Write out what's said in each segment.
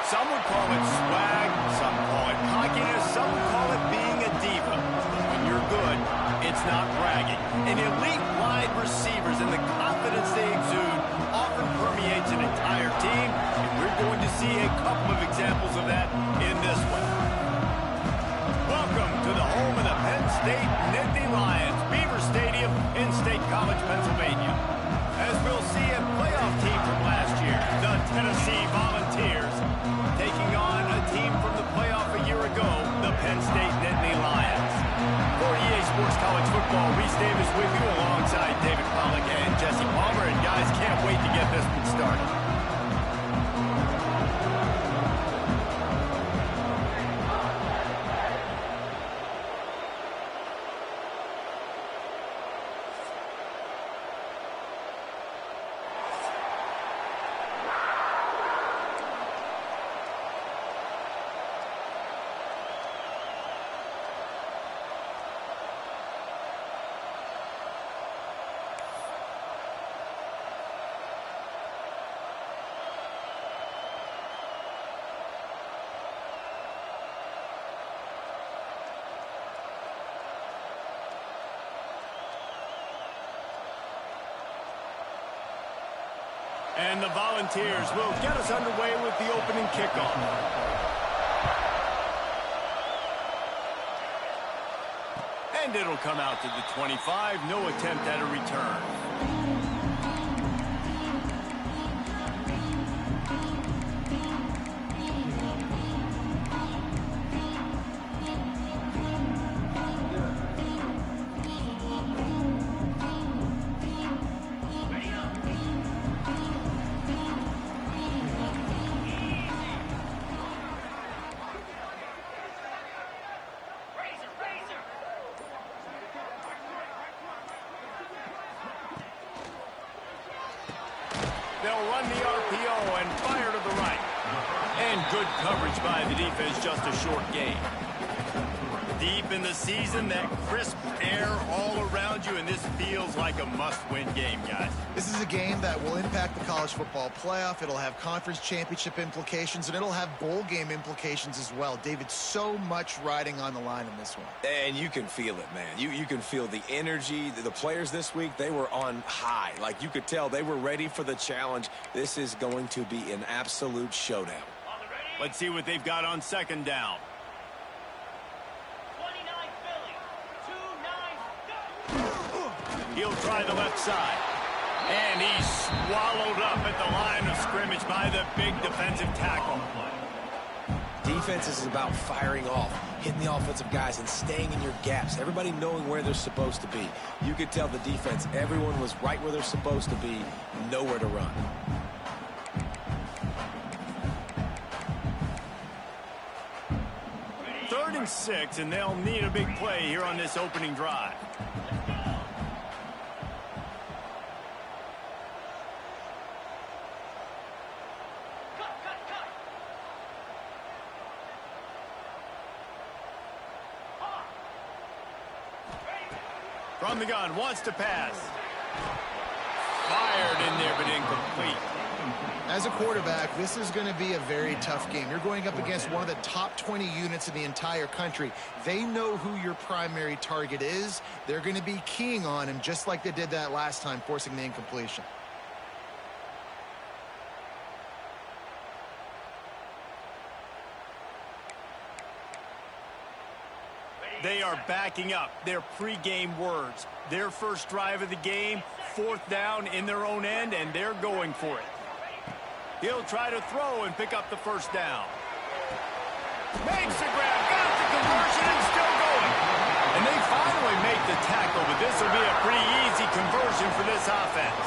Some would call it swag, some call it cockiness, some would call it being a diva. But when you're good, it's not bragging. And elite wide receivers and the confidence they exude often permeates an entire team, and we're going to see a couple of examples of that in this one. Welcome to the home of the Penn State Nittany Lions, Beaver Stadium in State College, Pennsylvania. As we'll see, a playoff team from last year, the Tennessee Volunteers, taking on a team from the playoff a year ago, the Penn State Nittany Lions. For EA Sports College Football, Reese Davis with you alongside David Pollack and Jesse Palmer. And guys, can't wait to get this one started. And the Volunteers will get us underway with the opening kickoff. And it'll come out to the 25. No attempt at a return. They'll run the RPO and fire to the right. And good coverage by the defense, just a short gain. Deep in the season, that crisp air all around you, and this feels like a must-win game, guys. This is a game that will impact the college football playoff. It'll have conference championship implications, and it'll have bowl game implications as well. David, so much riding on the line in this one. And you can feel it, man. You can feel the energy. The players this week, they were on high. Like, you could tell they were ready for the challenge. This is going to be an absolute showdown. Let's see what they've got on second down. He'll try the left side. And he's swallowed up at the line of scrimmage by the big defensive tackle. Defense is about firing off, hitting the offensive guys and staying in your gaps. Everybody knowing where they're supposed to be. You could tell the defense, everyone was right where they're supposed to be, nowhere to run. Third and 6, and they'll need a big play here on this opening drive. From the gun, wants to pass. Fired in there, but incomplete. As a quarterback, this is going to be a very tough game. You're going up against one of the top 20 units in the entire country. They know who your primary target is. They're going to be keying on him just like they did that last time, forcing the incompletion. They are backing up their pregame words. Their first drive of the game, fourth down in their own end, and they're going for it. He'll try to throw and pick up the first down. Makes the grab, got the conversion, and still going. And they finally make the tackle, but this will be a pretty easy conversion for this offense.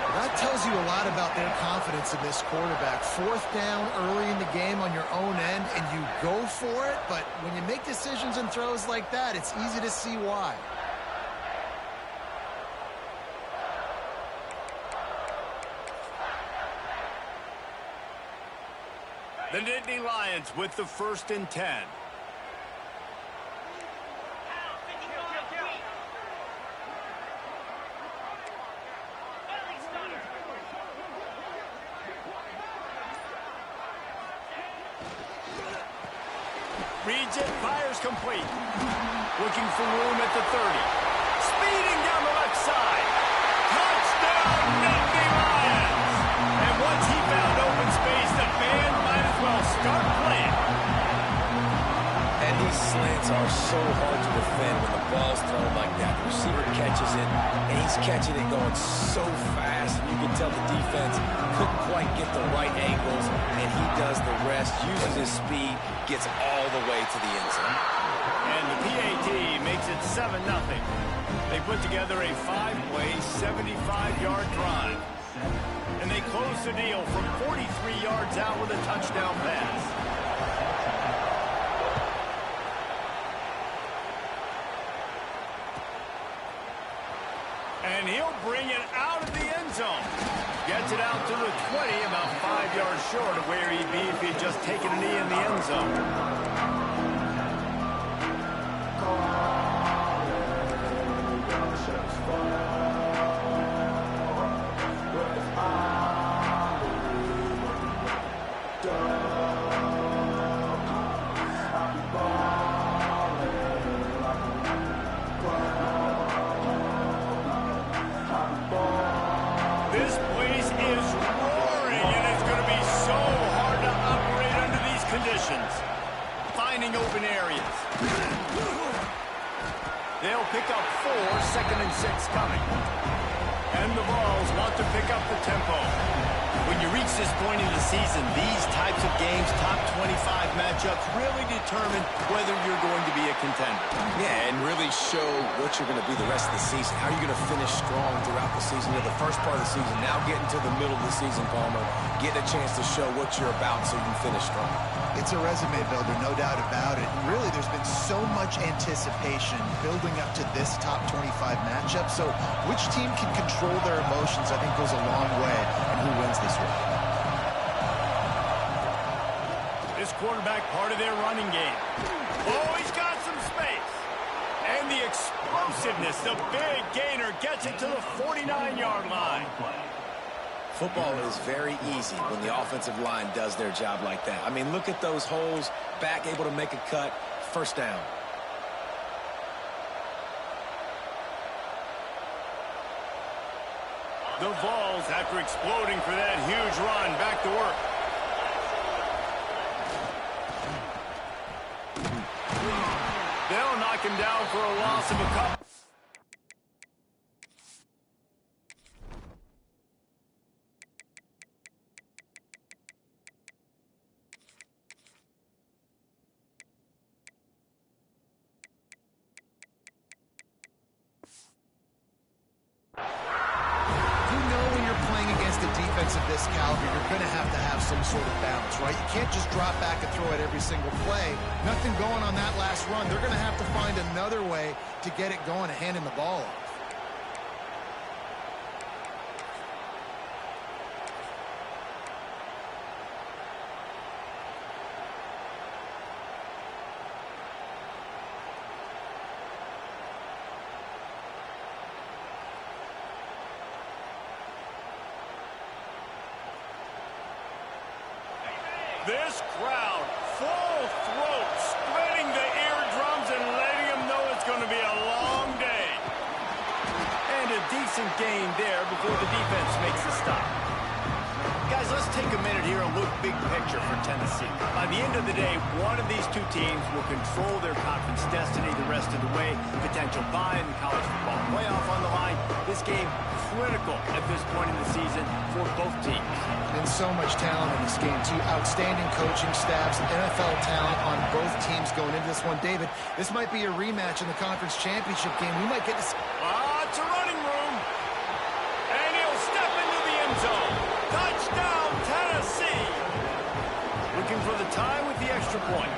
That tells you a lot about their confidence in this quarterback. Fourth down early in the game on your own end, and you go for it, but when you make decisions and throws like that, it's easy to see why. The Nittany Lions with the 1st and 10. Reads it, fires complete. Looking for room at the 30. Speeding down the left side. Touchdown, Nittany Lions! And once he found open space, the fans might as well start playing. And these slants are so hard to defend when the ball's thrown like that. The receiver catches it, and he's catching it going so fast. And you can tell the defense couldn't quite get the right angles, and he does the rest, uses his speed, gets all the way to the end zone. And the PAT makes it 7-0. They put together a 5-play, 75-yard drive. And they close the deal from 43 yards out with a touchdown pass. And he'll bring it out of the end zone. Gets it out to the 20, about 5 yards short of where he'd be if he'd just taken a knee in the end zone. This place is roaring, and it's going to be so hard to operate under these conditions. Finding open areas. They'll pick up 4, 2nd and 6 coming. And the Vols want to pick up the tempo. When you reach this point in the season, these types of games, top 25 matchups, really determine whether you're going to be a contender. Yeah, and really show what you're going to be the rest of the season. How are you going to finish strong throughout the season? You know, the first part of the season, now getting to the middle of the season, Palmer, getting a chance to show what you're about so you can finish strong. It's a resume builder, no doubt about it. And really, there's been so much anticipation building up to this top 25 matchup. So which team can control their emotions, I think, goes a long way in who wins this one. This quarterback part of their running game. Oh, he's got some space. And the explosiveness, the big gainer gets it to the 49-yard line. Football is very easy when the offensive line does their job like that. I mean, look at those holes, back able to make a cut, first down. The Vols, after exploding for that huge run, back to work. They'll knock him down for a loss of a couple. Of this caliber, you're going to have some sort of balance, right? You can't just drop back and throw it every single play. Nothing going on that last run. They're going to have to find another way to get it going and handing the ball off. This crowd, full throat, spreading the eardrums and letting them know it's going to be a long day. And a decent gain there before the defense makes the stop. Guys, let's take a minute here and look big picture for Tennessee. By the end of the day, one of these two teams will control their conference destiny the rest of the way. Potential bye in the college football playoff on the line. This game critical at this point in the season for both teams. And so much talent in this game, too. Outstanding coaching staffs, NFL talent on both teams going into this one. David, this might be a rematch in the conference championship game. We might get to... It's a running room. And he'll step into the end zone. Touchdown, Tennessee. Looking for the tie with the extra point.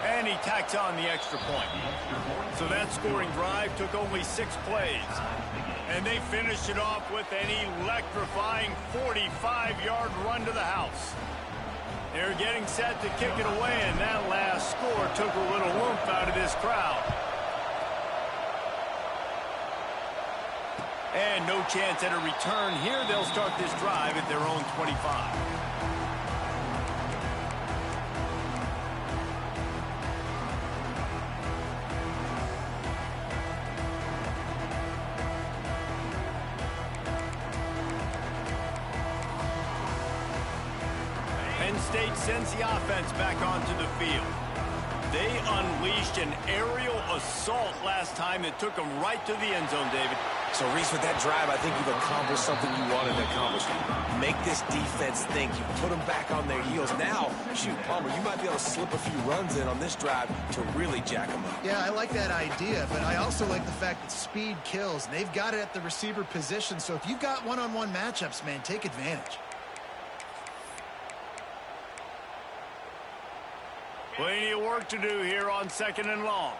And he tacks on the extra point. So that scoring drive took only 6 plays. And they finished it off with an electrifying 45-yard run to the house. They're getting set to kick it away, and that last score took a little oomph out of this crowd. And no chance at a return here. They'll start this drive at their own 25. Penn State sends the offense back onto the field. They unleashed an aerial assault last time that took them right to the end zone, David. So, Reese, with that drive, I think you've accomplished something you wanted to accomplish. Make this defense think. You put them back on their heels. Now, shoot, Palmer, you might be able to slip a few runs in on this drive to really jack them up. Yeah, I like that idea, but I also like the fact that speed kills. And they've got it at the receiver position, so if you've got one-on-one matchups, man, take advantage. Plenty of work to do here on 2nd and long.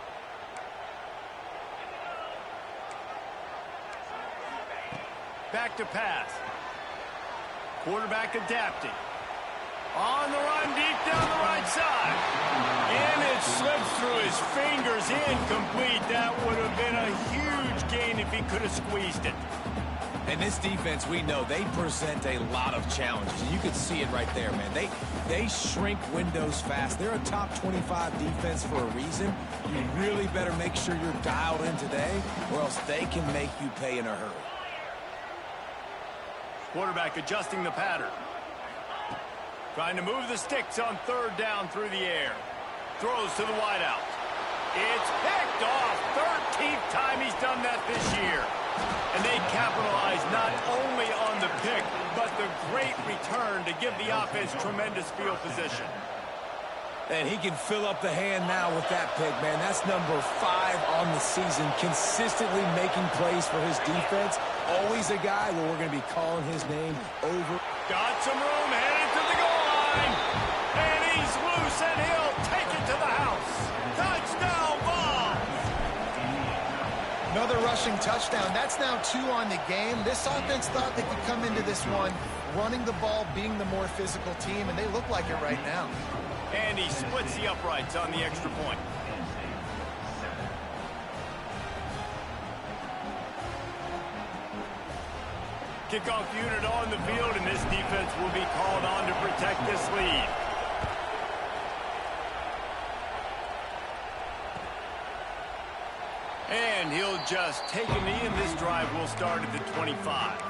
Back to pass. Quarterback adapting. On the run, deep down the right side. And it slips through his fingers, incomplete. That would have been a huge gain if he could have squeezed it. And this defense, we know, they present a lot of challenges. You can see it right there, man. They shrink windows fast. They're a top 25 defense for a reason. You really better make sure you're dialed in today, or else they can make you pay in a hurry. Quarterback adjusting the pattern. Trying to move the sticks on 3rd down through the air. Throws to the wideout. It's picked off. 13th time he's done that this year. And they capitalize not only on the pick, but the great return to give the offense tremendous field position. And he can fill up the hand now with that pick, man. That's number 5 on the season, consistently making plays for his defense. Always a guy where we're going to be calling his name over. Got some room, headed to the goal line. And he's loose, and he'll take it to the house. Touchdown ball. Another rushing touchdown. That's now 2 on the game. This offense thought they could come into this one running the ball, being the more physical team, and they look like it right now. And he splits the uprights on the extra point. Kickoff unit on the field, and this defense will be called on to protect this lead. And he'll just take a knee, and this drive will start at the 25.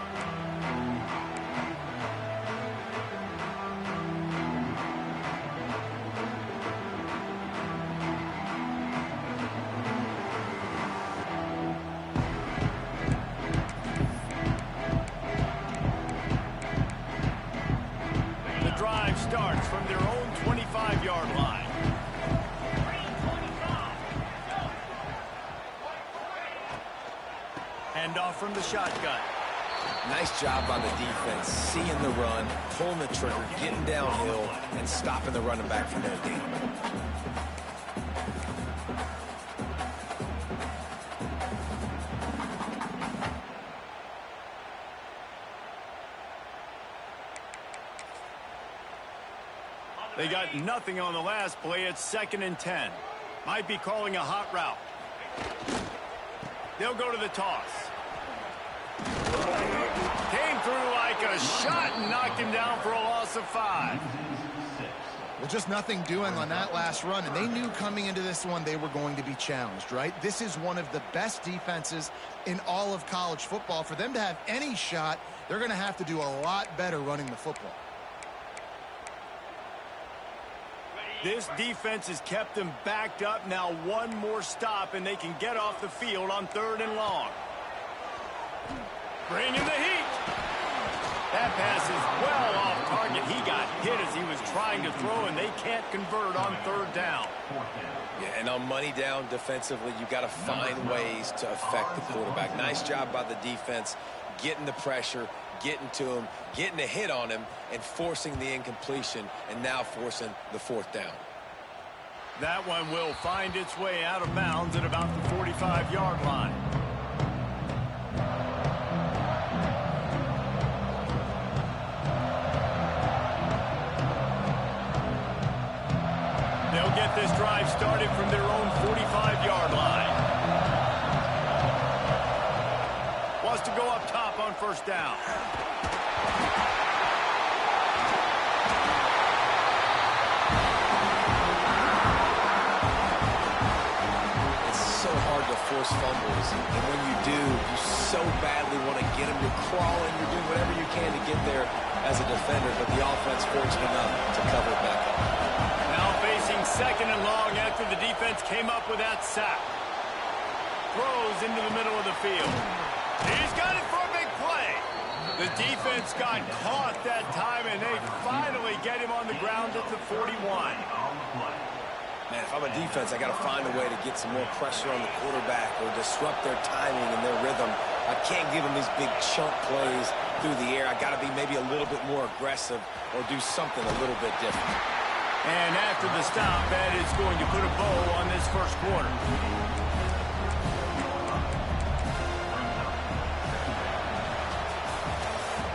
Starts from their own 25-yard line. Handoff from the shotgun. Nice job by the defense, seeing the run, pulling the trigger, getting downhill, and stopping the running back from no gain. They got nothing on the last play. It's 2nd and 10. Might be calling a hot route. They'll go to the toss. Came through like a shot and knocked him down for a loss of 5. Well, just nothing doing on that last run, and they knew coming into this one they were going to be challenged, right? This is one of the best defenses in all of college football. For them to have any shot, they're going to have to do a lot better running the football. This defense has kept them backed up. Now one more stop, and they can get off the field on 3rd and long. Bringing the heat. That pass is well off target. He got hit as he was trying to throw, and they can't convert on 3rd down. Yeah, and on money down defensively, you've got to find ways to affect the quarterback. Nice job by the defense, getting the pressure, getting to him, getting a hit on him, and forcing the incompletion, and now forcing the 4th down. That one will find its way out of bounds at about the 45-yard line. They'll get this drive started from their own 45-yard line. Wants to go up top on 1st down. force fumbles. And when you do, you so badly want to get them. You're crawling. You're doing whatever you can to get there as a defender, but the offense fortunate enough to cover it back up. Now facing second and long after the defense came up with that sack. Throws into the middle of the field. He's got it for a big play. The defense got caught that time, and they finally get him on the ground at the 41. Man, if I'm a defense, I got to find a way to get some more pressure on the quarterback or disrupt their timing and their rhythm. I can't give them these big chunk plays through the air. I got to be maybe a little bit more aggressive or do something a little bit different. And after the stop, that is going to put a bow on this first quarter.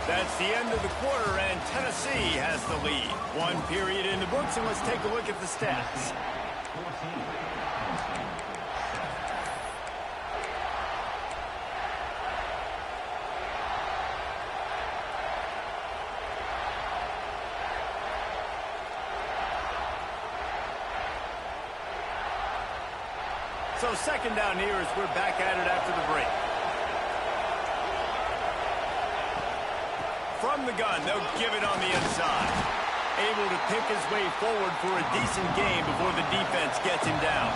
That's the end of the quarter, and Tennessee has the lead. One period in the books, and let's take a look at the stats. So second down here as we're back at it after the break. From the gun, they'll give it on the inside. Able to pick his way forward for a decent game before the defense gets him down.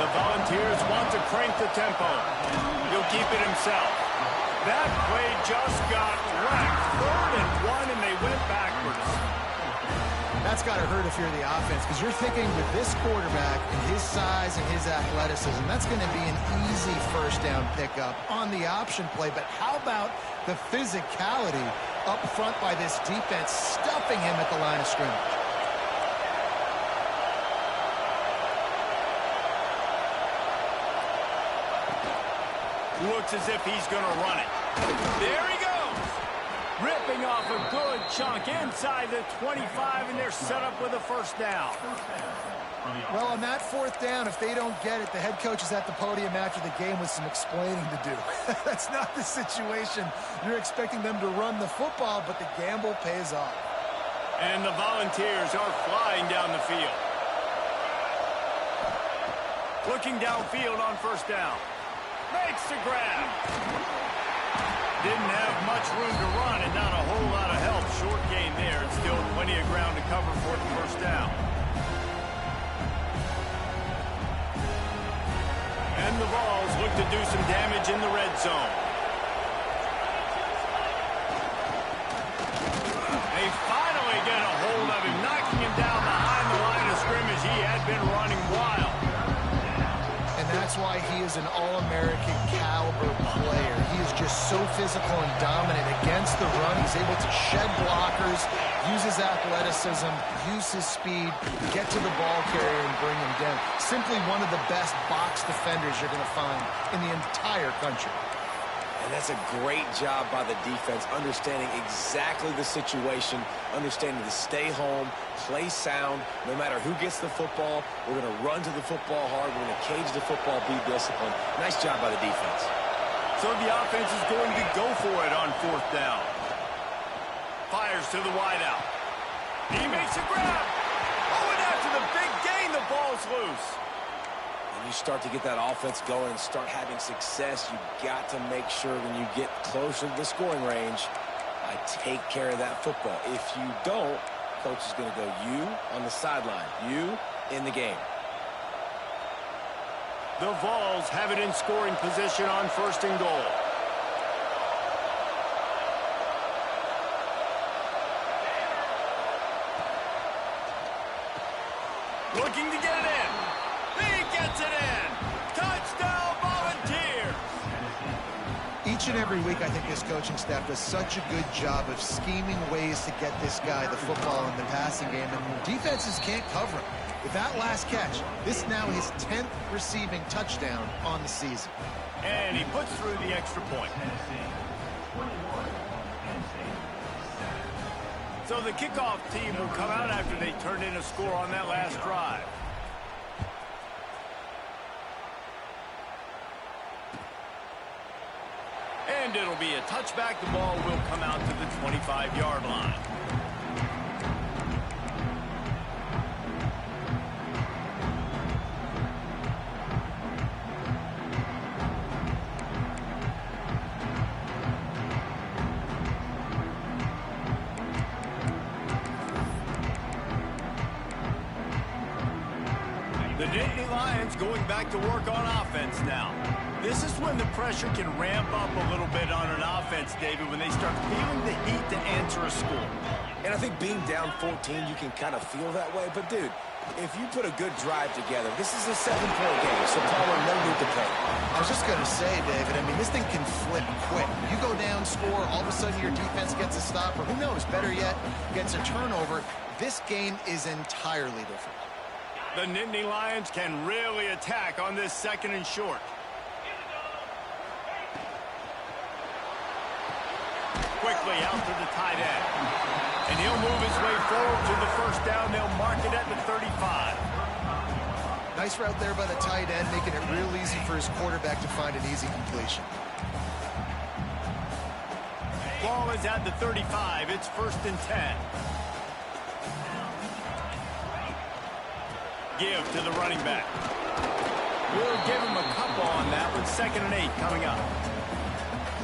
The Volunteers want to crank the tempo. He'll keep it himself. That play just got wrecked. 3rd and 1, and they went backwards. That's got to hurt if you're the offense, because you're thinking with this quarterback and his size and his athleticism, that's going to be an easy first down pickup on the option play. But how about the physicality up front by this defense, stuffing him at the line of scrimmage? Looks as if he's going to run it. There he goes. Ripping off a good chunk inside the 25, and they're set up with a first down. Well, on that 4th down, if they don't get it, the head coach is at the podium after the game with some explaining to do. That's not the situation. You're expecting them to run the football, but the gamble pays off. And the Volunteers are flying down the field. Looking downfield on first down. Makes the grab. Didn't have much room to run and not a whole lot of help. Short gain there, and still plenty of ground to cover for the first down. And the Vols look to do some damage in the red zone. They finally get a hold of him, knocking him down behind the line of scrimmage. He had been running wild. And that's why he is an All-American caliber player. He is just so physical and dominant against the run. He's able to shed blockers, use his athleticism, use his speed, get to the ball carrier and bring him down. Simply one of the best box defenders you're going to find in the entire country. And that's a great job by the defense, understanding exactly the situation, understanding to stay home, play sound. No matter who gets the football, we're going to run to the football hard. We're going to cage the football, be disciplined. Nice job by the defense. So the offense is going to go for it on 4th down. Fires to the wideout. He makes a grab. Oh, and after the big gain, the ball's loose. When you start to get that offense going and start having success, you got to make sure when you get closer to the scoring range, I take care of that football. If you don't, coach is going to go you on the sideline, you in the game. The Vols have it in scoring position on 1st and goal. Looking to get it in. He gets it in. Touchdown, Volunteers. Each and every week, I think this coaching staff does such a good job of scheming ways to get this guy the football in the passing game, and defenses can't cover him. With that last catch, this is now his 10th receiving touchdown on the season. And he puts through the extra point. So the kickoff team will come out after they turned in a score on that last drive. And it'll be a touchback. The ball will come out to the 25-yard line. The Nittany Lions going back to work on offense now. This is when the pressure can ramp up a little bit on an offense, David, when they start feeling the heat to answer a score. And I think being down 14, you can kind of feel that way. But, dude, if you put a good drive together, this is a 7-point game, so Palmer, no need to panic. I was just going to say, David, I mean, this thing can flip quick. You go down, score, all of a sudden your defense gets a stop, or who knows, better yet, gets a turnover. This game is entirely different. The Nittany Lions can really attack on this 2nd and short. Quickly out to the tight end. And he'll move his way forward to the first down. They'll mark it at the 35. Nice route there by the tight end, making it real easy for his quarterback to find an easy completion. Ball is at the 35. It's 1st and 10. Give to the running back. We'll give him a couple on that with 2nd and 8 coming up.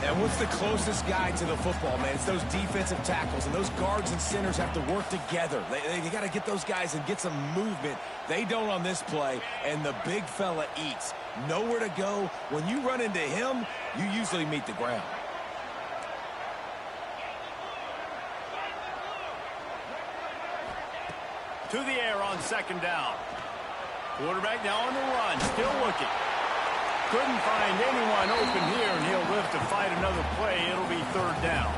And what's the closest guy to the football, man? It's those defensive tackles, and those guards and centers have to work together. They got to get those guys and get some movement. They don't on this play, and the big fella eats. Nowhere to go. When you run into him, you usually meet the ground. To the air on 2nd down. Quarterback now on the run, still looking. Couldn't find anyone open here, and he'll live to fight another play. It'll be 3rd down.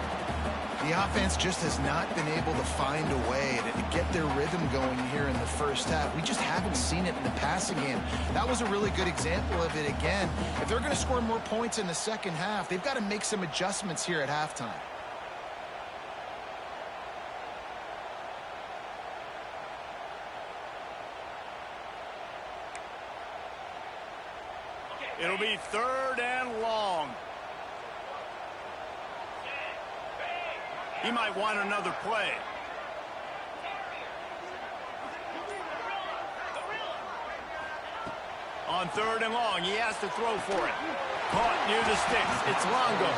The offense just has not been able to find a way to get their rhythm going here in the first half. We just haven't seen it in the passing game. That was a really good example of it again. If they're going to score more points in the second half, they've got to make some adjustments here at halftime. It'll be 3rd and long. He might want another play. On 3rd and long, he has to throw for it. Caught near the sticks. It's Longo.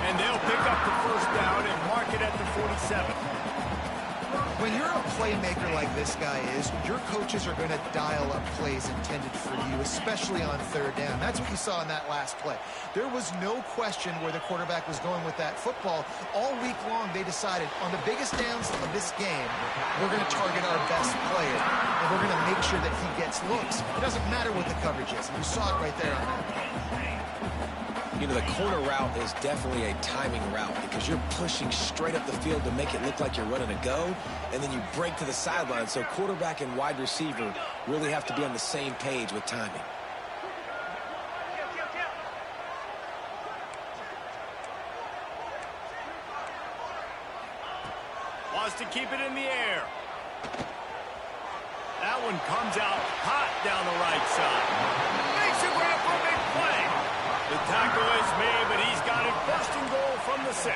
And they'll pick up the 1st down and mark it at the 47. When you're a playmaker like this guy is, your coaches are going to dial up plays intended for you, especially on 3rd down. That's what you saw in that last play. There was no question where the quarterback was going with that football. All week long, they decided on the biggest downs of this game, we're going to target our best player, and we're going to make sure that he gets looks. It doesn't matter what the coverage is. You saw it right there on that play. You know, the corner route is definitely a timing route because you're pushing straight up the field to make it look like you're running a go, and then you break to the sideline. So quarterback and wide receiver really have to be on the same page with timing. Wants to keep it in the air. That one comes out hot down the right side. Makes a grab for a big play. The tackle is made, but he's got it 1st and goal from the 6.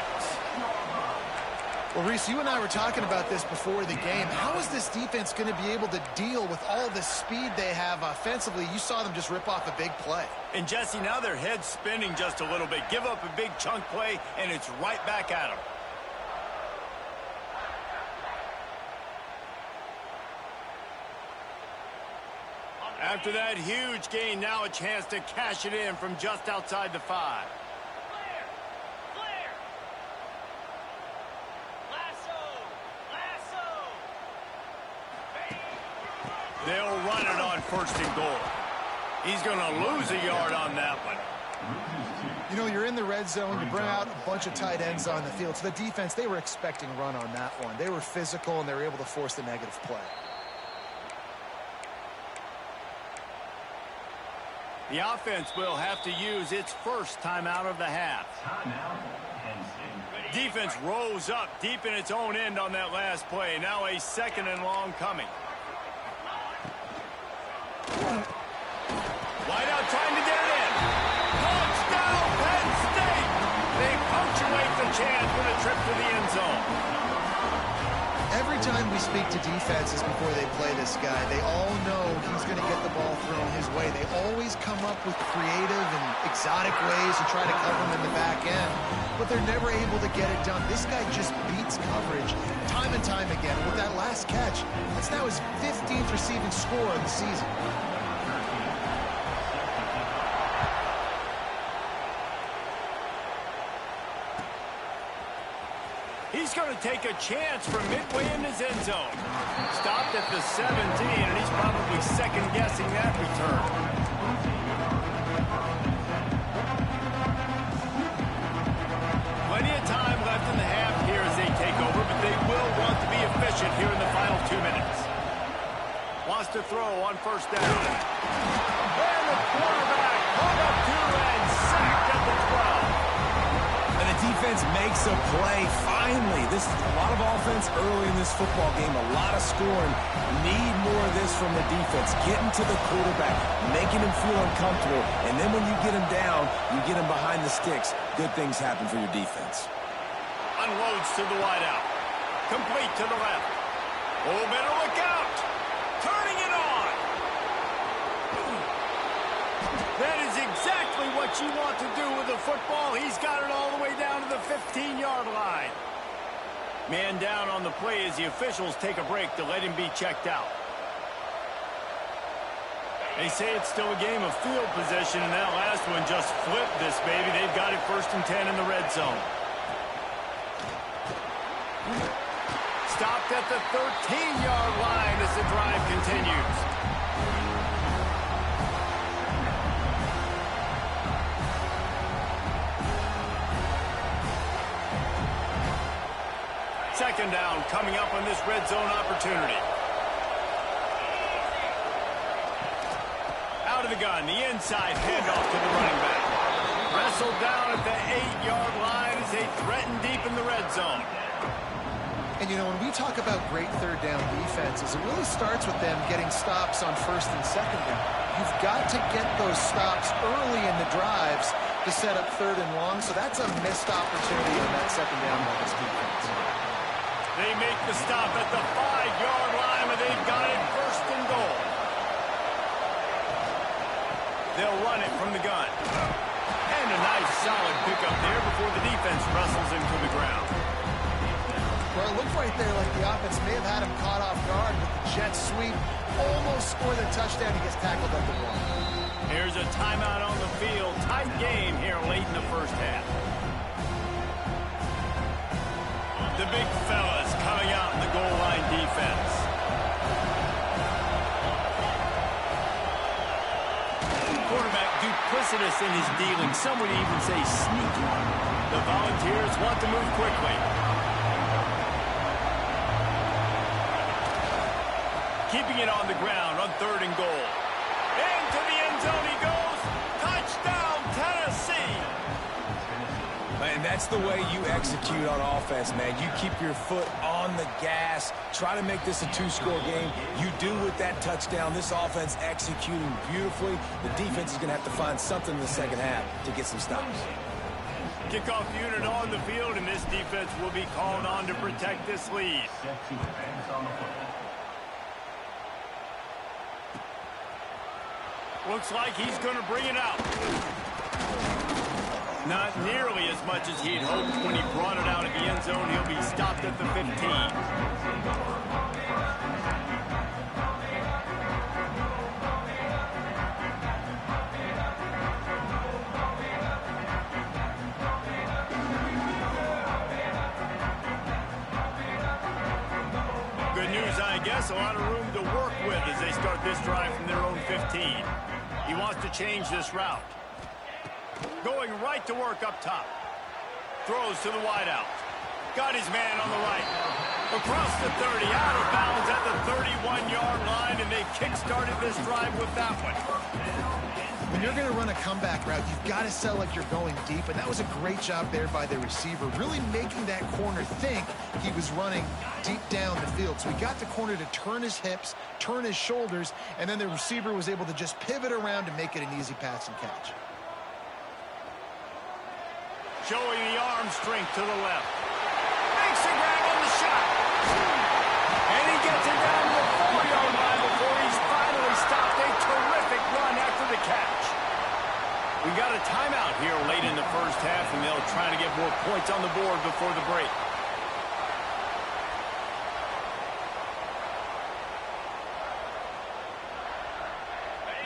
Well, Reese, you and I were talking about this before the game. How is this defense going to be able to deal with all the speed they have offensively? You saw them just rip off a big play. And, Jesse, now their head's spinning just a little bit. Give up a big chunk play, and it's right back at them. After that huge gain, now a chance to cash it in from just outside the 5. They'll run it on 1st and goal. He's going to lose a yard on that one. You know, you're in the red zone. You bring out a bunch of tight ends on the field. So the defense, they were expecting run on that one. They were physical, and they were able to force the negative play. The offense will have to use its first timeout of the half. Defense rose up deep in its own end on that last play. Now a 2nd and long coming. Wide out trying to get it in. Touchdown, Penn State! They punctuate the chance with a trip to the end zone. Every time we speak to defenses before they play this guy, they all know he's going to get the ball thrown his way. They always come up with creative and exotic ways to try to cover him in the back end, but they're never able to get it done. This guy just beats coverage time and time again. With that last catch, that's That's now his 15th receiving score of the season. He's going to take a chance from midway in his end zone. Stopped at the 17, and he's probably second-guessing that return. Plenty of time left in the half here as they take over, but they will want to be efficient here in the final 2 minutes. Wants to throw on first down. And the quarterback pulled up 2 and sacked at the 12. And the defense makes a play. Finally, this is a lot of offense early in this football game, a lot of scoring. Need more of this from the defense. Getting to the quarterback, making him feel uncomfortable, and then when you get him down, you get him behind the sticks. Good things happen for your defense. Unloads to the wideout. Complete to the left. Oh, better look out. Turning it on. That is exactly what you want to do with the football. He's got it all the way down to the 15-yard line. Man down on the play as the officials take a break to let him be checked out. They say it's still a game of field position, and that last one just flipped this baby. They've got it 1st and 10 in the red zone. Stopped at the 13-yard line as the drive continues. Second down coming up on this red zone opportunity. Out of the gun, the inside handoff to the running back. Wrestled down at the 8-yard line as they threaten deep in the red zone. And, you know, when we talk about great third down defenses, it really starts with them getting stops on 1st and 2nd down. You've got to get those stops early in the drives to set up 3rd and long, so that's a missed opportunity on that 2nd down by this defense. They make the stop at the 5-yard line, and they've got it 1st and goal. They'll run it from the gun. And a nice solid pickup there before the defense wrestles him to the ground. Well, it looked right there like the offense may have had him caught off guard with the jet sweep. Almost scored a touchdown. He gets tackled at the 1. Here's a timeout on the field. Tight game here late in the first half. The big fellas coming out in the goal line defense. Quarterback duplicitous in his dealing. Some would even say sneaky. The Volunteers want to move quickly. Keeping it on the ground on 3rd and goal. Into the end zone he goes. Touchdown, Tennessee. And that's the way you execute on offense, man. You keep your foot on the gas. Try to make this a 2-score game. You do with that touchdown. This offense executing beautifully. The defense is going to have to find something in the second half to get some stops. Kickoff unit on the field, and this defense will be called on to protect this lead. Looks like he's going to bring it out. Not nearly as much as he'd hoped when he brought it out at the end zone. He'll be stopped at the 15. Good news, I guess. A lot of room to work with as they start this drive from their own 15. He wants to change this route. Going right to work up top. Throws to the wideout. Got his man on the right. Across the 30, out of bounds at the 31-yard line, and they kick-started this drive with that one. When you're going to run a comeback route, you've got to sell like you're going deep, and that was a great job there by the receiver, really making that corner think he was running deep down the field. So he got the corner to turn his hips, turn his shoulders, and then the receiver was able to just pivot around to make it an easy pass and catch. Showing the arm strength to the left. Makes a grab on the shot. And he gets it down to the 4-yard line before he's finally stopped. A terrific run after the catch. We got a timeout here late in the first half, and they'll try to get more points on the board before the break.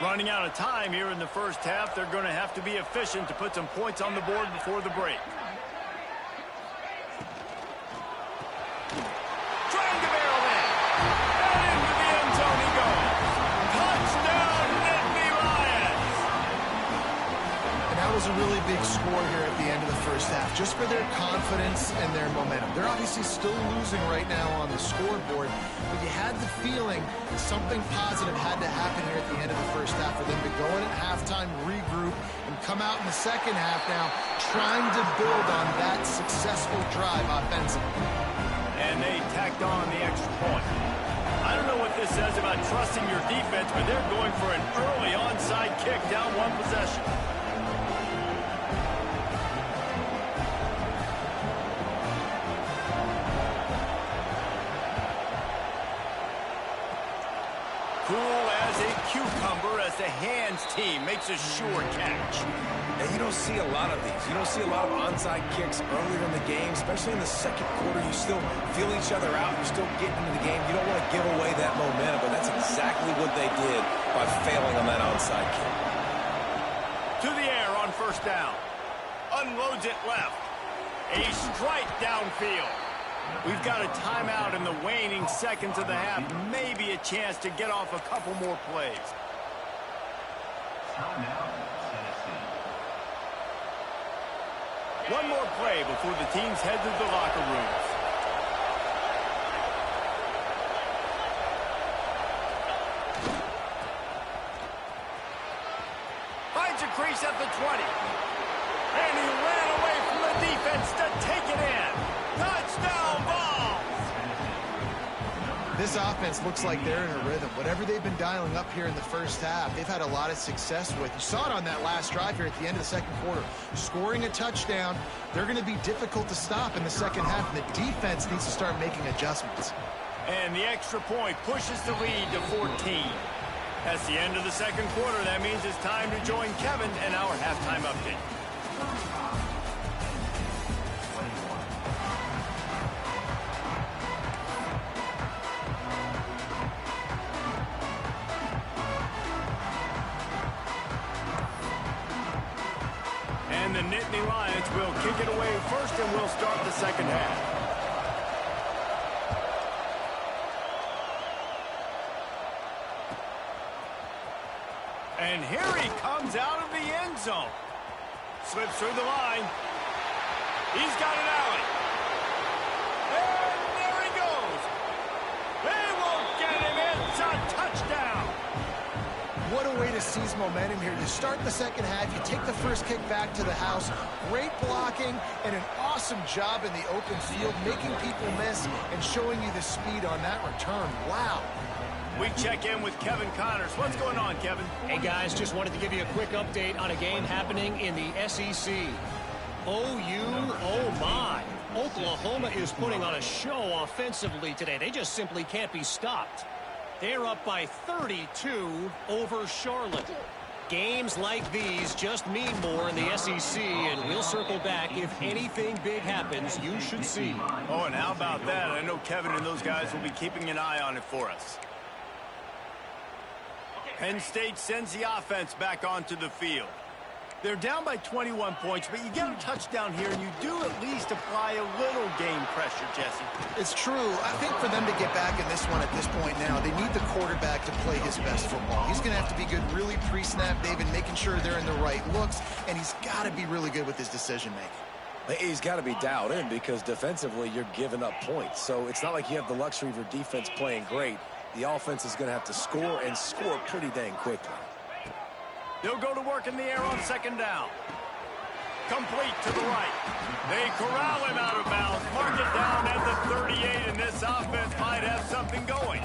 Running out of time here in the first half. They're going to have to be efficient to put some points on the board before the break. Trying to barrel in. And into the end zone he goes. Touchdown, Nittany Lions! And that was a really big score here at the end of the first half, just for their confidence and their momentum. They're obviously still losing right now on the scoreboard, but you had the feeling something positive had to happen here at the end of the first half for them to go in at halftime, regroup, and come out in the second half now trying to build on that successful drive offensively. And they tacked on the extra point. I don't know what this says about trusting your defense, but they're going for an early onside kick down one possession. Cool as a cucumber as the hands team makes a sure catch. And you don't see a lot of these. You don't see a lot of onside kicks earlier in the game, especially in the second quarter. You still feel each other out. You're still getting into the game. You don't want to give away that momentum, but that's exactly what they did by failing on that onside kick. To the air on first down. Unloads it left. A strike downfield. We've got a timeout in the waning seconds of the half. Maybe a chance to get off a couple more plays. One more play before the teams head to the locker rooms. Finds a crease at the 20. And he ran away from the defense to take it in. Touchdown ball! This offense looks like they're in a rhythm. Whatever they've been dialing up here in the first half, they've had a lot of success with. You saw it on that last drive here at the end of the second quarter. Scoring a touchdown, they're going to be difficult to stop in the second half, and the defense needs to start making adjustments. And the extra point pushes the lead to 14. That's the end of the second quarter. That means it's time to join Kevin and our halftime update. And the Nittany Lions will kick it away first, and we'll start the second half. And here he comes out of the end zone. Slips through the line. He's got an alley. And there he goes. They won't get him. It's a touchdown. What a way to seize momentum here. You start the second half, you take the first kick back to the house. Great blocking and an awesome job in the open field, making people miss and showing you the speed on that return. Wow. We check in with Kevin Connors. What's going on, Kevin? Hey, guys, just wanted to give you a quick update on a game happening in the SEC. Oh my. Oklahoma is putting on a show offensively today. They just simply can't be stopped. They're up by 32 over Charlotte. Games like these just mean more in the SEC, and we'll circle back. If anything big happens, you should see. Oh, and how about that? I know Kevin and those guys will be keeping an eye on it for us. Penn State sends the offense back onto the field. They're down by 21 points, but you get a touchdown here, and you do at least apply a little game pressure, Jesse. It's true. I think for them to get back in this one at this point now, they need the quarterback to play his best football. He's going to have to be good really pre-snap, David, making sure they're in the right looks, and he's got to be really good with his decision-making. He's got to be dialed in because defensively you're giving up points. So it's not like you have the luxury of your defense playing great. The offense is going to have to score and score pretty dang quickly. They'll go to work in the air on second down. Complete to the right. They corral him out of bounds. Mark it down at the 38, and this offense might have something going.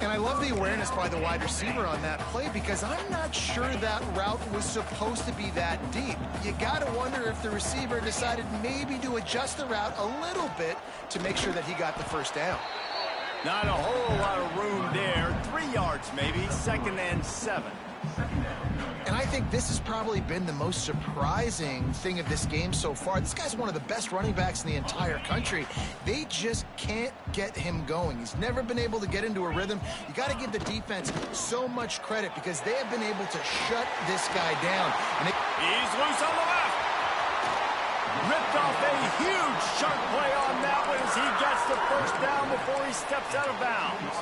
And I love the awareness by the wide receiver on that play because I'm not sure that route was supposed to be that deep. You got to wonder if the receiver decided maybe to adjust the route a little bit to make sure that he got the first down. Not a whole lot of room there. 3 yards yards, maybe. 2nd and 7. And I think this has probably been the most surprising thing of this game so far. This guy's one of the best running backs in the entire country. They just can't get him going. He's never been able to get into a rhythm. You got to give the defense so much credit because they have been able to shut this guy down. And he's loose on the left. Ripped off a huge sharp play on that one as he gets the first down before he steps out of bounds.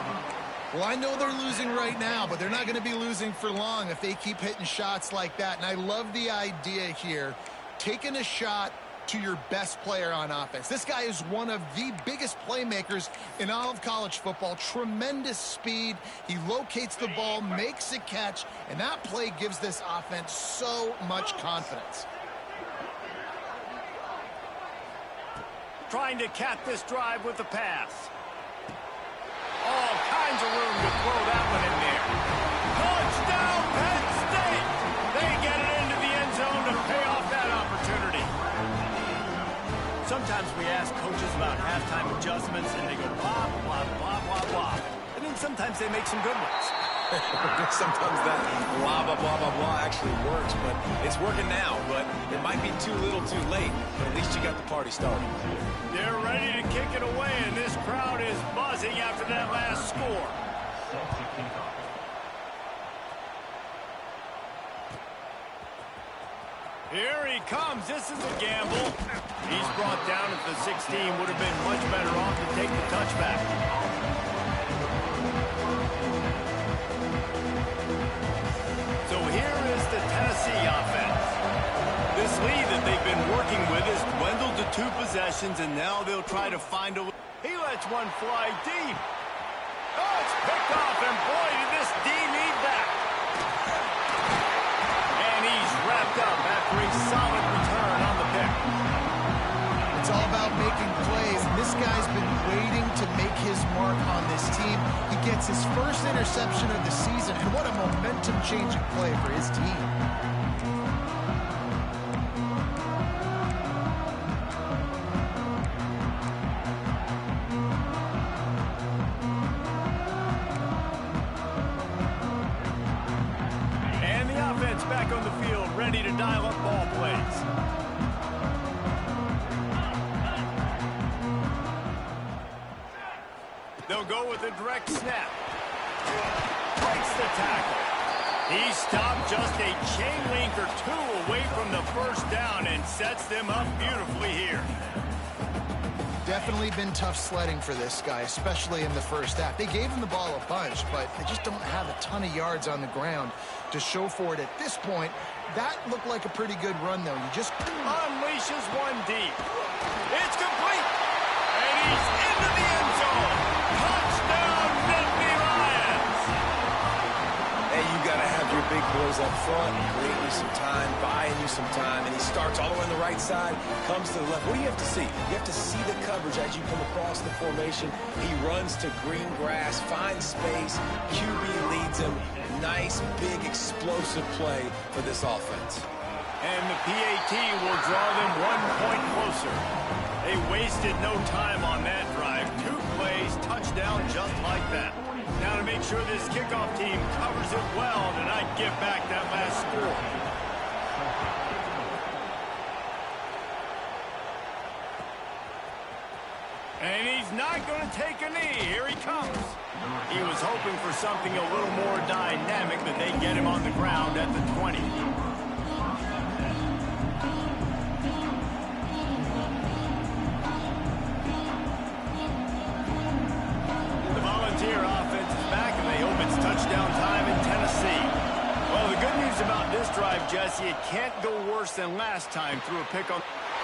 Well, I know they're losing right now, but they're not going to be losing for long if they keep hitting shots like that. And I love the idea here, taking a shot to your best player on offense. This guy is one of the biggest playmakers in all of college football. Tremendous speed. He locates the ball, makes a catch, and that play gives this offense so much confidence. Trying to cap this drive with the pass. All kinds of room to throw that one in there. Touchdown, Penn State! They get it into the end zone to pay off that opportunity. Sometimes we ask coaches about halftime adjustments, and they go blah, blah, blah, blah, blah. And then sometimes they make some good ones. Sometimes that blah, blah, blah, blah, blah actually works, but it's working now. But it might be too little too late, but at least you got the party started. They're ready to kick it away, and this crowd is buzzing after that last score. Here he comes. This is a gamble. He's brought down at the 16. Would have been much better off to take the touchback. So here is the Tennessee offense. This lead that they've been working with has dwindled to 2 possessions, and now they'll try to find a... He lets one fly deep. Oh, it's picked off, and boy, did this D need that. And he's wrapped up after a solid return on the pick. It's all about making plays, and this guy's been waiting to make his mark on this team. He gets his first interception of the season, and what a momentum-changing play for his team. And the offense back on the field, ready to dial up ball plays. They'll go with a direct snap. Breaks the tackle. He stopped just a chain link or 2 away from the first down and sets them up beautifully here. Definitely been tough sledding for this guy, especially in the first half. They gave him the ball a bunch, but they just don't have a ton of yards on the ground to show for it at this point. That looked like a pretty good run, though. You just unleashes one deep. It's complete. And he's into the end zone. Touchdown, Nittany Lions. Hey, you got to have your big boys up front, creating you some time, buying you some time, and he starts all the way on the right side, comes to the left. What do you have to see? You have to see the coverage as you come across the formation. He runs to green grass, finds space, QB leads him. Nice, big, explosive play for this offense. And the PAT will draw them 1 point closer. They wasted no time on that drive. 2 plays, touchdown just like that. Now to make sure this kickoff team covers it well to not give back that last score. And he's not going to take a knee. Here he comes. He was hoping for something a little more dynamic, but they get him on the ground at the 20. The Volunteer offense is back, and they hope it's touchdown time in Tennessee. Well, the good news about this drive, Jesse, it can't go worse than last time through a pick on...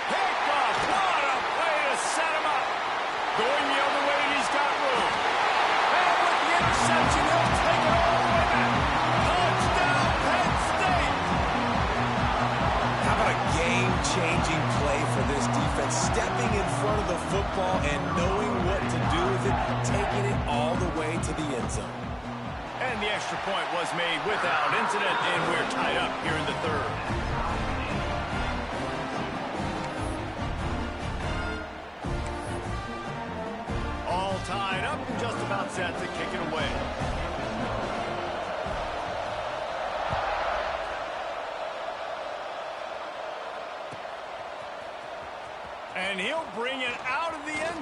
Pick off! What a play to set him up! Going the other way, and he's got room. And with the interception, he'll take it all the way back. Touchdown, Penn State! How about a game-changing play for this defense? Stepping in front of the football and knowing what to do with it, taking it all the way to the end zone. And the extra point was made without incident, and we're tied up here in the third. All tied up and just about set to kick it away.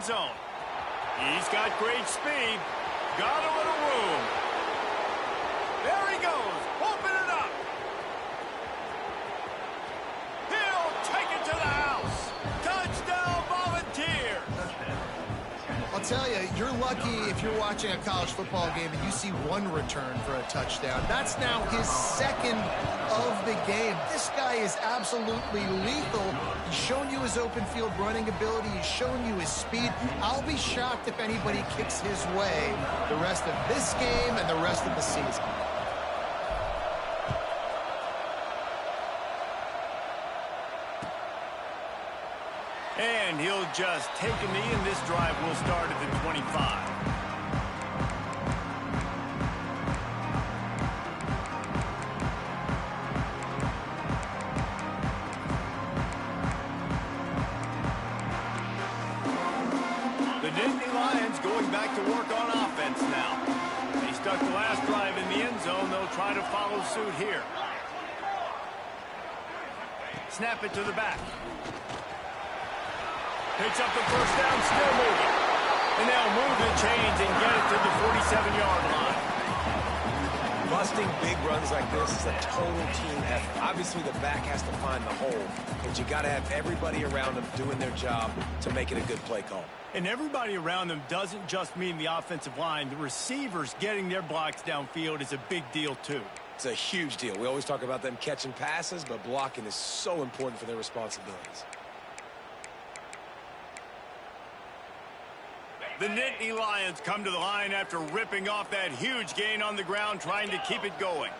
zone. He's got great speed. Got a little room. There he goes. Open it up. He'll take it to the house. Touchdown, Volunteer. I'll tell you, you're lucky if you're watching a college football game and you see one return for a touchdown. That's now his second of the game. This guy is absolutely lethal. He's shown you his open field running ability. He's shown you his speed. I'll be shocked if anybody kicks his way the rest of this game and the rest of the season. And he'll just take a knee, and this drive will start at the 25. The Nittany Lions going back to work on offense now. They stuck the last drive in the end zone. They'll try to follow suit here. Snap it to the back. Picks up the first down, still moving. And they'll move the chains and get it to the 47-yard line. Busting big runs like this is a total team effort. Obviously, the back has to find the hole, but you got to have everybody around them doing their job to make it a good play call. And everybody around them doesn't just mean the offensive line. The receivers getting their blocks downfield is a big deal, too. It's a huge deal. We always talk about them catching passes, but blocking is so important for their responsibilities. The Nittany Lions come to the line after ripping off that huge gain on the ground, trying to keep it going.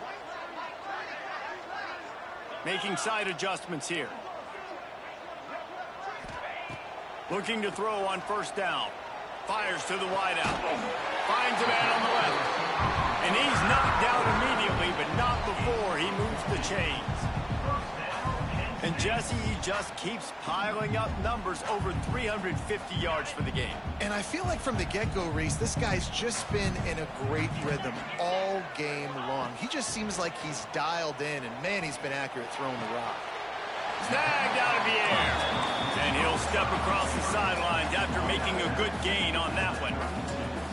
Making side adjustments here. Looking to throw on first down. Fires to the wideout. Finds a man on the left. And he's knocked down immediately, but not before he moves the chains. And Jesse, he just keeps piling up numbers, over 350 yards for the game. And I feel like from the get-go, Reese, this guy's just been in a great rhythm all game long. He just seems like he's dialed in, and man, he's been accurate throwing the rock. Snagged out of the air. And he'll step across the sidelines after making a good gain on that one.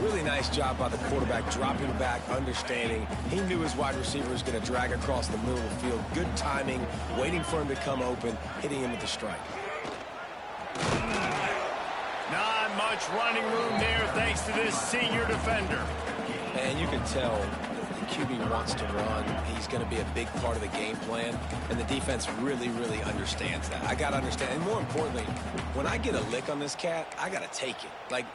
Really nice job by the quarterback, dropping back, understanding. He knew his wide receiver was going to drag across the middle of the field. Good timing, waiting for him to come open, hitting him with the strike. Not much running room there thanks to this senior defender. And you can tell the QB wants to run. He's going to be a big part of the game plan, and the defense really, really understands that. I got to understand, and more importantly, when I get a lick on this cat, I got to take it. Like,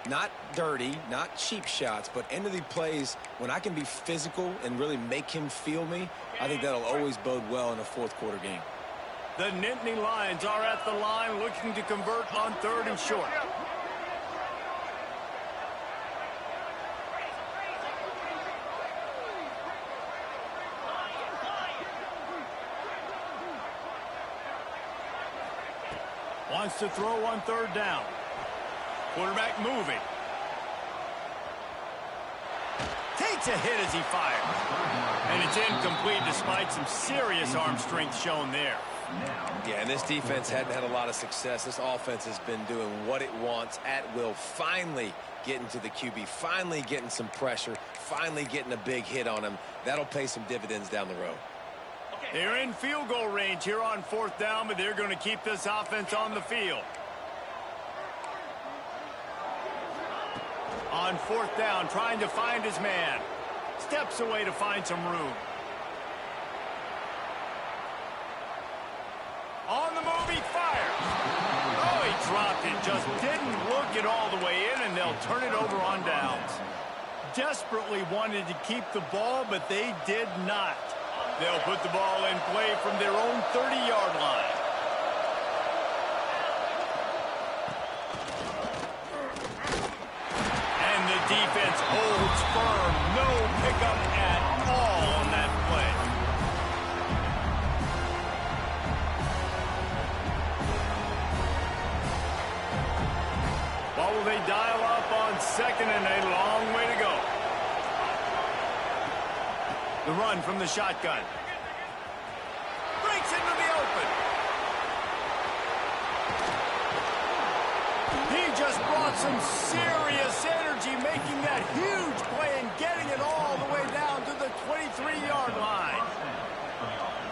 not dirty, not cheap shots, but end of the plays, when I can be physical and really make him feel me, I think that'll always bode well in a fourth quarter game. The Nittany Lions are at the line looking to convert on third and short. Wants to throw on third down. Quarterback moving. Takes a hit as he fires. And it's incomplete despite some serious arm strength shown there. Yeah, and this defense hadn't had a lot of success. This offense has been doing what it wants at will. Finally getting to the QB. Finally getting some pressure. Finally getting a big hit on him. That'll pay some dividends down the road. They're in field goal range here on fourth down, but they're going to keep this offense on the field. On fourth down, trying to find his man. Steps away to find some room. On the move, he fires. Oh, he dropped it. Just didn't look it all the way in, and they'll turn it over on downs. Desperately wanted to keep the ball, but they did not. They'll put the ball in play from their own 30-yard line. And the defense holds firm. No pickup at all on that play. What will they dial up on second and a long way to go? The run from the shotgun. Breaks into the open. He just brought some serious energy, making that huge play and getting it all the way down to the 23-yard line.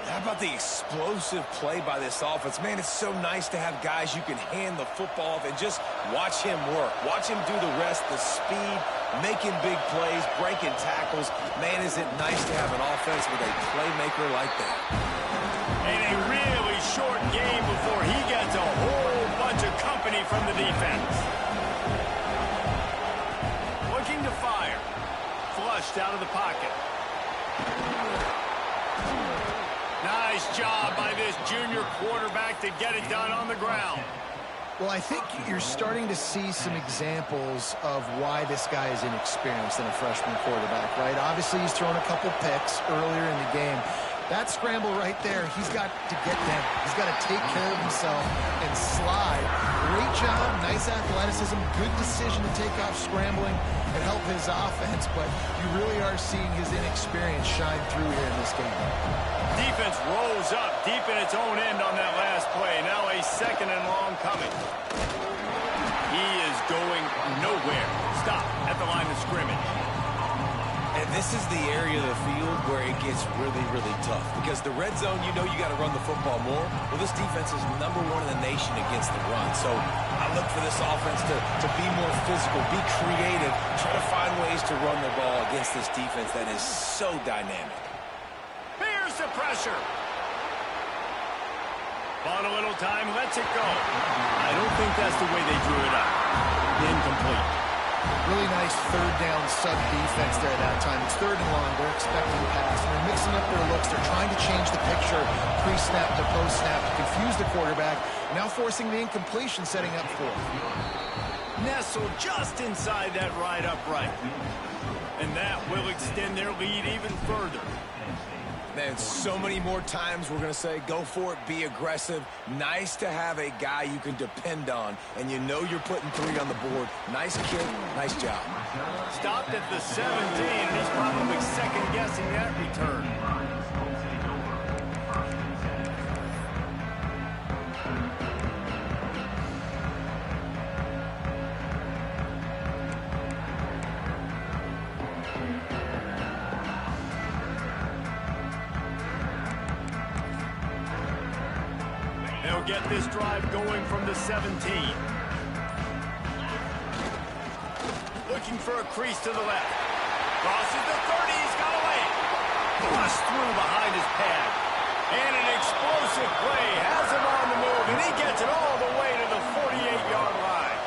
How about the explosive play by this offense? Man, it's so nice to have guys you can hand the football off and just watch him work. Watch him do the rest, the speed, making big plays, breaking tackles. Man, is it nice to have an offense with a playmaker like that. And a really short game before he gets a whole bunch of company from the defense. Looking to fire. Flushed out of the pocket. Nice job by this junior quarterback to get it done on the ground. Well, I think you're starting to see some examples of why this guy is inexperienced in a freshman quarterback, right? Obviously, he's thrown a couple picks earlier in the game. That scramble right there, he's got to get down. He's got to take care of himself and slide. Great job, nice athleticism, good decision to take off scrambling and help his offense, but you really are seeing his inexperience shine through here in this game. Defense rolls up deep in its own end on that last play. Now a second and long coming. He is going nowhere. Stop at the line of scrimmage. And this is the area of the field where it gets really, really tough. Because the red zone, you know you got to run the football more. Well, this defense is #1 in the nation against the run. So I look for this offense to be more physical, be creative, try to find ways to run the ball against this defense that is so dynamic. Here's the pressure. On a little time, lets it go. I don't think that's the way they drew it up. Incomplete. Really nice third down sub-defense there at that time. It's third and long. They're expecting a pass. And they're mixing up their looks. They're trying to change the picture pre-snap to post-snap to confuse the quarterback. Now forcing the incompletion, setting up for it. Nestled just inside that right upright. And that will extend their lead even further. Man, so many more times we're going to say, go for it, be aggressive. Nice to have a guy you can depend on, and you know you're putting 3 on the board. Nice kick, nice job. Stopped at the 17, and he's probably second-guessing that return. They'll get this drive going from the 17. Looking for a crease to the left. Crosses the 30. He's got away. Flushed through behind his pad. And an explosive play has him on the move, and he gets it all the way to the 48-yard line.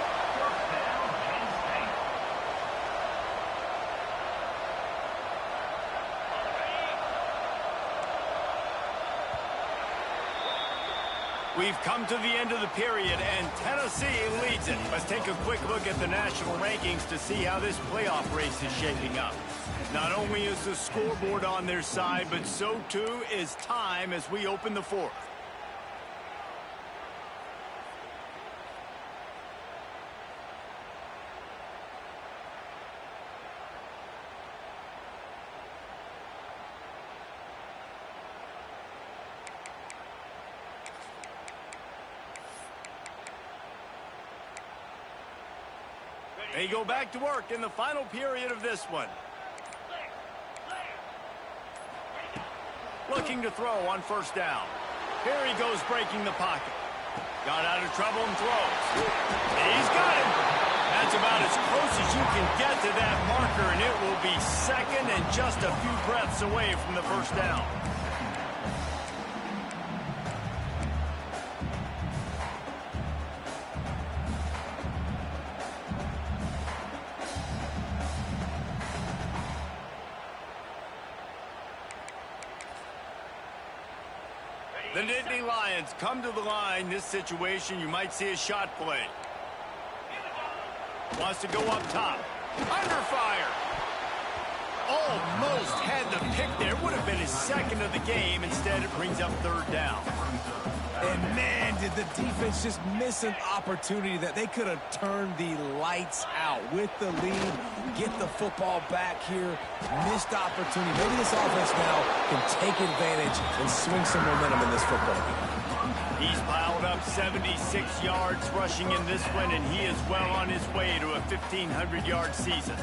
We've come to the end of the period, and Tennessee leads it. Let's take a quick look at the national rankings to see how this playoff race is shaping up. Not only is the scoreboard on their side, but so too is time as we open the fourth. They go back to work in the final period of this one. Looking to throw on first down. Here he goes breaking the pocket. Got out of trouble and throws. He's got him. That's about as close as you can get to that marker, and it will be second and just a few breaths away from the first down. The Nittany Lions come to the line. This situation, you might see a shot play. Wants to go up top. Under fire. almost had the pick there. Would have been his second of the game. Instead, it brings up third down. And man, did the defense just miss an opportunity that they could have turned the lights out with the lead, get the football back here, missed opportunity. Maybe this offense now can take advantage and swing some momentum in this football game. He's piled up 76 yards rushing in this one, and he is well on his way to a 1,500-yard season.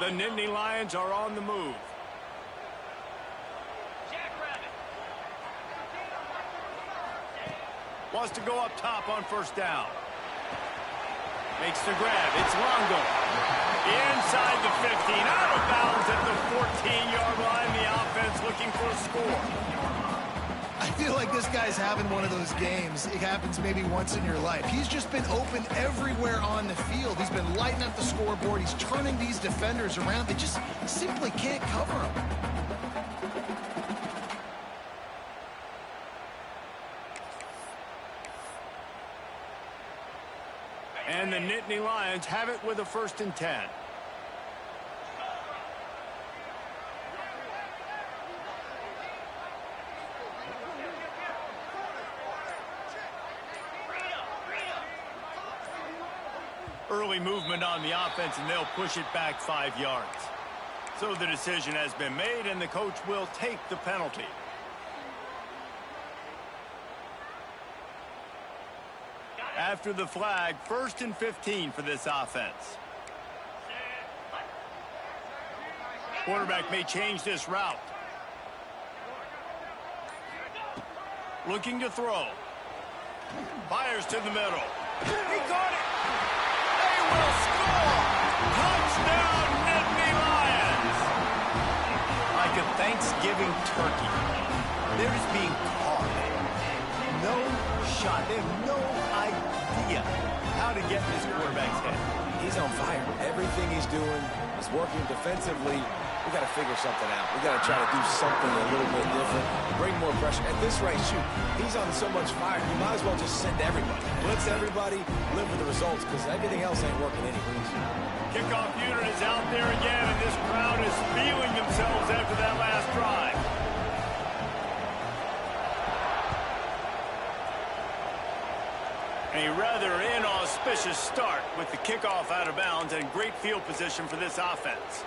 The Nittany Lions are on the move. Wants to go up top on first down. Makes the grab. It's Longo. Inside the 15. Out of bounds at the 14-yard line. The offense looking for a score. I feel like this guy's having one of those games. It happens maybe once in your life. He's just been open everywhere on the field. He's been lighting up the scoreboard. He's turning these defenders around. They just simply can't cover him. And the Nittany Lions have it with a 1st and 10. Early movement on the offense, and they'll push it back 5 yards. So the decision has been made, and the coach will take the penalty. After the flag, 1st and 15 for this offense. Quarterback may change this route. Looking to throw. Fires to the middle. He caught it. They will score. Touchdown, Nittany Lions. Like a Thanksgiving turkey. They're just being caught. No shot. They have no idea how to get in this quarterback's head. He's on fire. Everything he's doing is working defensively. We got to figure something out. We got to try to do something a little bit different, bring more pressure. At this rate, shoot, he's on so much fire, you might as well just send everybody. Blitz everybody, live with the results, because everything else ain't working anyways. Kickoff unit is out there again, and this crowd is feeling themselves after that last drive. A rather inauspicious start with the kickoff out of bounds and great field position for this offense.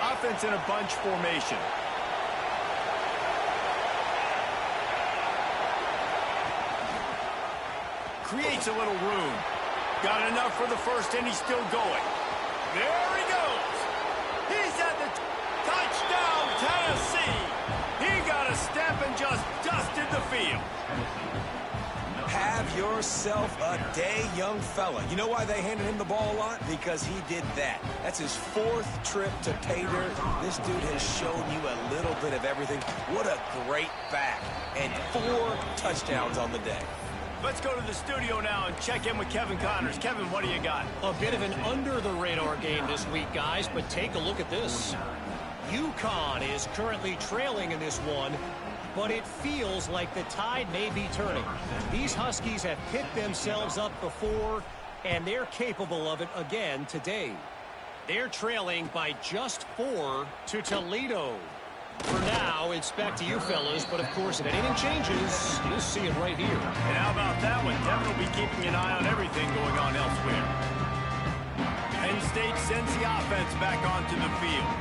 Offense in a bunch formation. Creates a little room. Got enough for the first, and he's still going. There he goes. He's at the touchdown, Tennessee. He got a step and just dusted the field. Have yourself a day, young fella. You know why they handed him the ball a lot? Because he did that. That's his 4th trip to pay dirt. This dude has shown you a little bit of everything. What a great back. And 4 touchdowns on the day. Let's go to the studio now and check in with Kevin Connors. Kevin, what do you got? A bit of an under-the-radar game this week, guys, but take a look at this. UConn is currently trailing in this one, but it feels like the tide may be turning. These Huskies have picked themselves up before, and they're capable of it again today. They're trailing by just 4 to Toledo. For now, it's back to you fellas, but of course, if anything changes, you'll see it right here. And how about that one? Kevin will be keeping an eye on everything going on elsewhere. Penn State sends the offense back onto the field.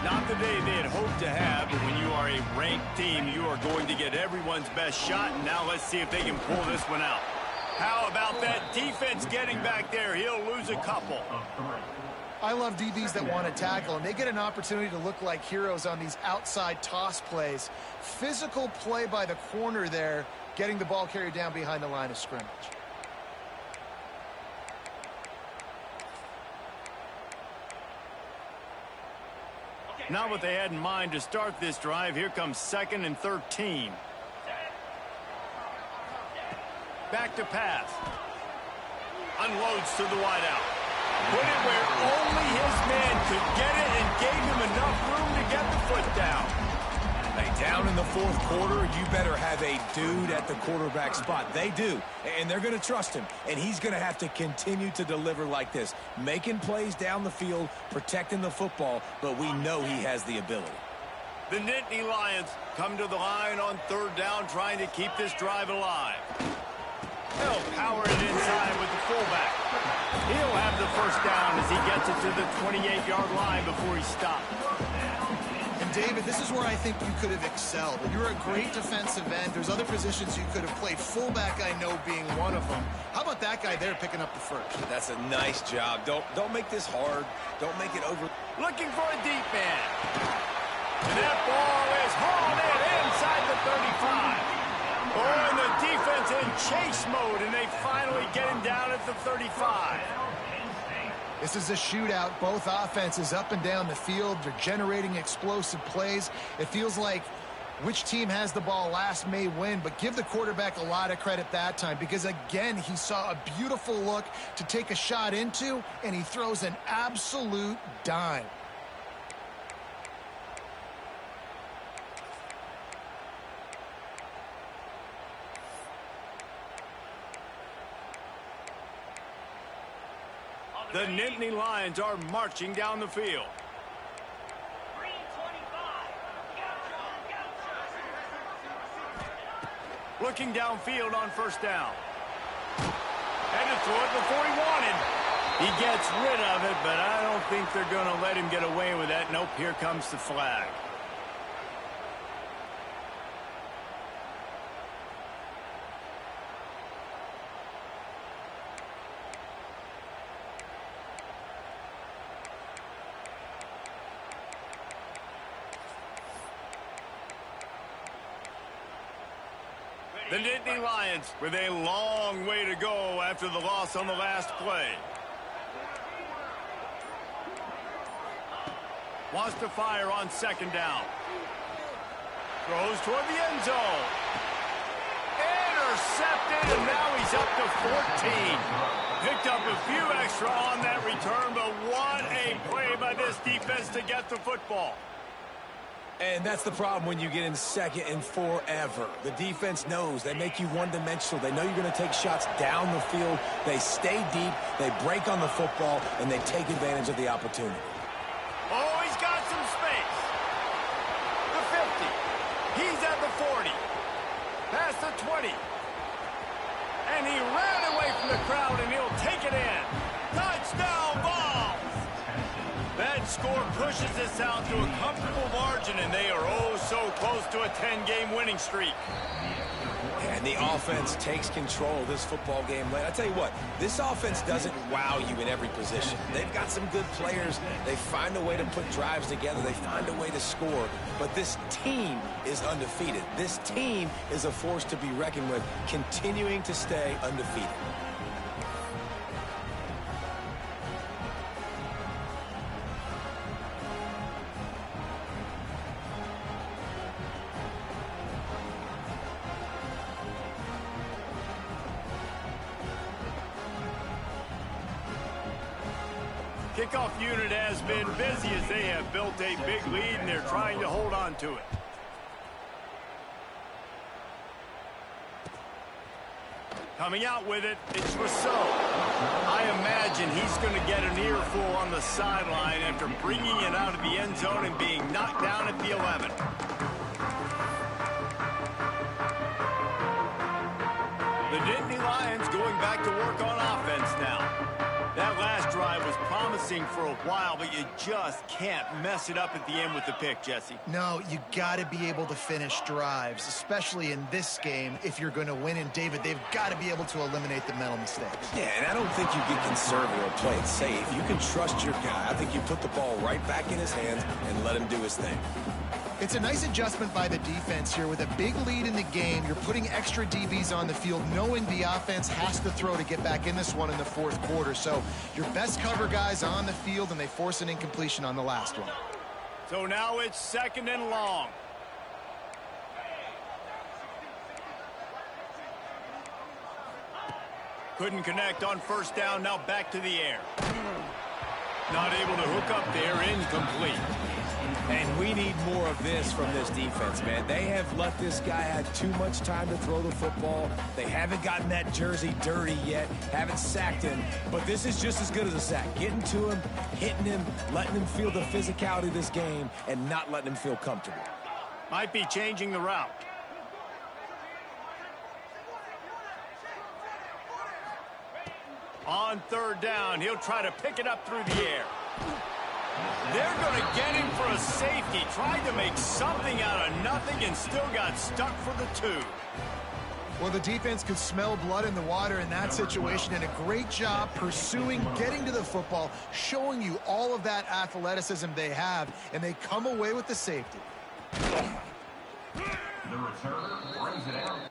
Not the day they had hoped to have, but when you are a ranked team, you are going to get everyone's best shot, and now let's see if they can pull this one out. How about that defense getting back there? He'll lose a couple. I love DBs that want to tackle, and they get an opportunity to look like heroes on these outside toss plays. Physical play by the corner there, getting the ball carried down behind the line of scrimmage. Not what they had in mind to start this drive. Here comes 2nd and 13. Back to pass. Unloads to the wideout. Put it where only his man could get it and gave him enough room to get the foot down. Hey, down in the 4th quarter, you better have a dude at the quarterback spot. They do, and they're going to trust him, and he's going to have to continue to deliver like this, making plays down the field, protecting the football, but we know he has the ability. The Nittany Lions come to the line on 3rd down, trying to keep this drive alive. They'll power it inside with the fullback. He'll have the 1st down as he gets it to the 28-yard line before he stops. And David, this is where I think you could have excelled. You're a great defensive end. There's other positions you could have played. Fullback, I know, being one of them. How about that guy there picking up the 1st? That's a nice job. Don't make this hard. Don't make it over. Looking for a deep man. And that ball is hauled in inside the 35. Oh, and the defense in chase mode, and they finally get him down at the 35. This is a shootout. Both offenses up and down the field. They're generating explosive plays. It feels like which team has the ball last may win, but give the quarterback a lot of credit that time because, again, he saw a beautiful look to take a shot into, and he throws an absolute dime. The Nittany Lions are marching down the field. Looking downfield on 1st down. Had to throw it before he wanted. He gets rid of it, but I don't think they're going to let him get away with that. Nope, here comes the flag. The Nittany Lions with a long way to go after the loss on the last play. Wants to fire on 2nd down. Throws toward the end zone. Intercepted, and now he's up to 14. Picked up a few extra on that return, but what a play by this defense to get the football. And that's the problem when you get in 2nd and forever. The defense knows. They make you one-dimensional. They know you're going to take shots down the field. They stay deep, they break on the football, and they take advantage of the opportunity. Oh, he's got some space. The 50. He's at the 40. Past the 20. And he ran away from the crowd, and he'll take it in. Touchdown ball! That score pushes this out to a comfortable margin, and they are oh so close to a 10-game winning streak. And the offense takes control of this football game late. I tell you what, this offense doesn't wow you in every position. They've got some good players. They find a way to put drives together. They find a way to score. But this team is undefeated. This team is a force to be reckoned with, continuing to stay undefeated. Kickoff unit has been busy as they have built a big lead, and they're trying to hold on to it. Coming out with it, it's Rousseau. I imagine he's going to get an earful on the sideline after bringing it out of the end zone and being knocked down at the 11. The Nittany Lions going back to work on offense now. That last drive was promising for a while, but you just can't mess it up at the end with the pick, Jesse. No, you got to be able to finish drives, especially in this game if you're going to win. And, David, they've got to be able to eliminate the mental mistakes. Yeah, and I don't think you get conservative or play it safe. You can trust your guy. I think you put the ball right back in his hands and let him do his thing. It's a nice adjustment by the defense here. With a big lead in the game, you're putting extra DBs on the field, knowing the offense has to throw to get back in this one in the 4th quarter. So your best cover guys on the field, and they force an incompletion on the last one. So now it's 2nd and long. Couldn't connect on 1st down. Now back to the air. Not able to hook up there. Incomplete. And we need more of this from this defense, man. They have let this guy have too much time to throw the football. They haven't gotten that jersey dirty yet, haven't sacked him. But this is just as good as a sack. Getting to him, hitting him, letting him feel the physicality of this game, and not letting him feel comfortable. Might be changing the route. On 3rd down, he'll try to pick it up through the air. They're going to get him for a safety. Tried to make something out of nothing and still got stuck for the 2. Well, the defense could smell blood in the water in that situation, and a great job pursuing, getting to the football, showing you all of that athleticism they have, and they come away with the safety. The returner brings it out.